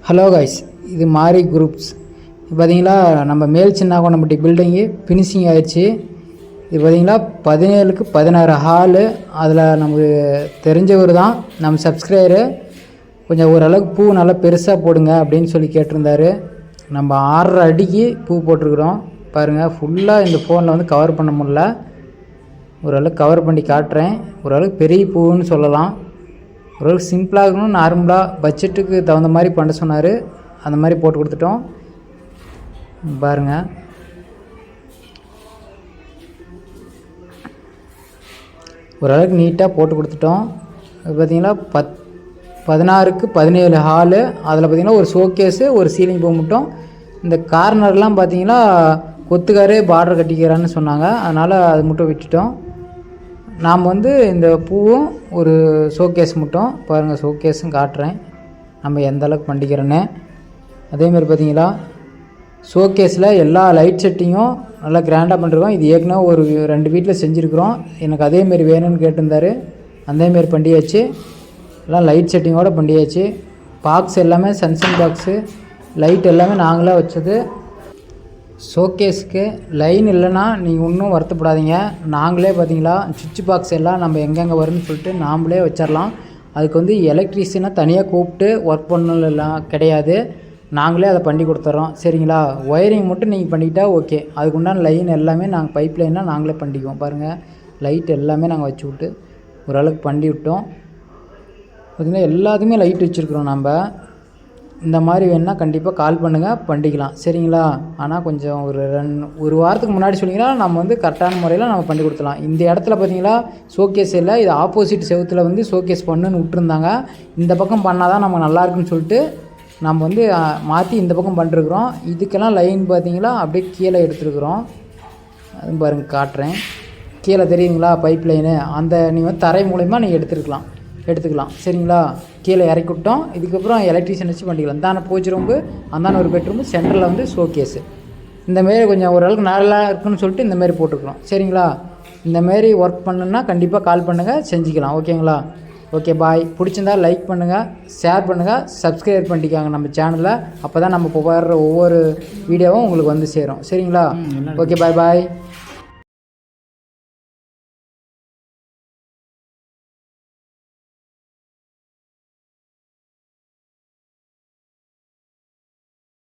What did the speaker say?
Hello guys, இது மாரி groups. இது பார்த்தீங்களா நம்ம மேல் சின்னாகோணம்பட்டி பில்டிங்கு ஃபினிஷிங் ஆகிடுச்சு. இது பார்த்தீங்களா 17க்கு 16 ஹாலு. அதில் நமக்கு தெரிஞ்சவர் தான் நம்ம சப்ஸ்கிரைபரு. கொஞ்சம் ஓரளவுக்கு பூ நல்லா பெருசாக போடுங்க அப்படின்னு சொல்லி கேட்டிருந்தாரு. நம்ம 6.5 அடிக்கு பூ போட்டிருக்குறோம். பாருங்கள், ஃபுல்லாக இந்த ஃபோனில் வந்து கவர் பண்ண முடியல. ஓரளவுக்கு கவர் பண்ணி காட்டுறேன். ஓரளவுக்கு பெரிய பூவுன்னு சொல்லலாம். ஓரளவுக்கு சிம்பிளாக இருக்கணும், நார்மலாக பட்ஜெட்டுக்கு தகுந்த மாதிரி பண்ண சொன்னார். அந்த மாதிரி போட்டு கொடுத்துட்டோம். பாருங்கள், ஓரளவுக்கு நீட்டாக போட்டு கொடுத்துட்டோம். பார்த்திங்களா 16க்கு 17 ஹாலு. அதில் பார்த்திங்கன்னா ஒரு ஷோகேஸு, ஒரு சீலிங் பூ மட்டும். இந்த கார்னர்லாம் பார்த்திங்கன்னா கொத்துக்காரே பார்டர் கட்டிக்கிறான்னு சொன்னாங்க. அதனால் அது மட்டும் விட்டுட்டோம். நாம் வந்து இந்த பூவும் ஒரு ஷோகேஸ் மட்டும் பாருங்கள், ஷோகேஸும் காட்டுறேன் நம்ம எந்த அளவுக்கு பண்ணிக்கிறேன்னு. அதேமாதிரி பார்த்தீங்களா ஷோகேஸில் எல்லா லைட் செட்டிங்கும் நல்லா கிராண்டாக பண்ணிருக்கோம். இது ஏற்கனவே ஒரு 2 வீட்டில் செஞ்சுருக்குறோம். எனக்கு அதேமாரி வேணும்னு கேட்டிருந்தார். அதேமாரி பண்ணியாச்சு. எல்லாம் லைட் செட்டிங்கோடு பண்ணியாச்சு. பாக்ஸ் எல்லாமே சன்சன் பாக்ஸு, லைட் எல்லாமே நாங்களே வச்சது. ஷோகேஸுக்கு லைன் இல்லைன்னா நீங்கள் இன்னும் வருத்தப்படாதீங்க. நாங்களே பார்த்தீங்களா சுவிட்ச் பாக்ஸ் எல்லாம் நம்ம எங்கெங்கே வரும்னு சொல்லிட்டு நாம்ளே வச்சிடலாம். அதுக்கு வந்து எலக்ட்ரிஷியனை தனியாக கூப்பிட்டு ஒர்க் பண்ணலாம் கிடையாது. நாங்களே அதை பண்ணி கொடுத்துட்றோம். சரிங்களா, ஒயரிங் மட்டும் நீங்கள் பண்ணிக்கிட்டா ஓகே. அதுக்கு உண்டான லைன் எல்லாமே நாங்கள் பைப் லைனாக நாங்களே பண்ணிக்குவோம். பாருங்கள், லைட் எல்லாமே நாங்கள் வச்சு விட்டு ஓரளவுக்கு பண்ணி விட்டோம். பார்த்திங்கன்னா எல்லாத்துக்குமே லைட் வச்சுருக்குறோம். நம்ம இந்த மாதிரி வேணுன்னா கண்டிப்பாக கால் பண்ணுங்கள், பண்ணிக்கலாம். சரிங்களா, ஆனால் கொஞ்சம் ஒரு வாரத்துக்கு முன்னாடி சொன்னீங்கன்னா நம்ம வந்து கரெக்டான முறையில் நம்ம பண்ணி கொடுத்துலாம். இந்த இடத்துல பார்த்தீங்களா ஷோகேஸ் இல்லை, இது ஆப்போசிட் செவுத்தில் வந்து ஷோகேஸ் பண்ணுன்னு விட்டுருந்தாங்க. இந்த பக்கம் பண்ணால் தான் நம்ம நல்லாயிருக்குன்னு சொல்லிட்டு நம்ம வந்து மாற்றி இந்த பக்கம் பண்ணிருக்குறோம். இதுக்கெல்லாம் லைன் பார்த்தீங்களா அப்படியே கீழே எடுத்துருக்குறோம். அது பாருங்கள் காட்டுறேன். கீழே தெரியுங்களா பைப் லைனு, அந்த நீங்கள் வந்து தரை மூலயமா நீங்கள் எடுத்துக்கலாம். சரிங்களா, கீழே இறக்கி விட்டோம். இதுக்கப்புறம் எலக்ட்ரிஷியன் வச்சு பண்ணிக்கலாம். இந்தான பூஜை ரூம்பு, அந்தான ஒரு பெட்ரூம்பு, சென்டரில் வந்து ஷோகேஸு. இந்தமாரி கொஞ்சம் ஓரளவுக்கு நல்லா இருக்குன்னு சொல்லிட்டு இந்தமாரி போட்டுருக்குறோம். சரிங்களா, இந்தமாரி ஒர்க் பண்ணுன்னா கண்டிப்பாக கால் பண்ணுங்கள், செஞ்சுக்கலாம். ஓகேங்களா, ஓகே பாய். பிடிச்சிருந்தா லைக் பண்ணுங்கள், ஷேர் பண்ணுங்கள், சப்ஸ்கிரைப் பண்ணிக்காங்க நம்ம சேனலில். அப்போ தான் நம்ம போடுற ஒவ்வொரு வீடியோவும் உங்களுக்கு வந்து சேரும். சரிங்களா, ஓகே பாய்.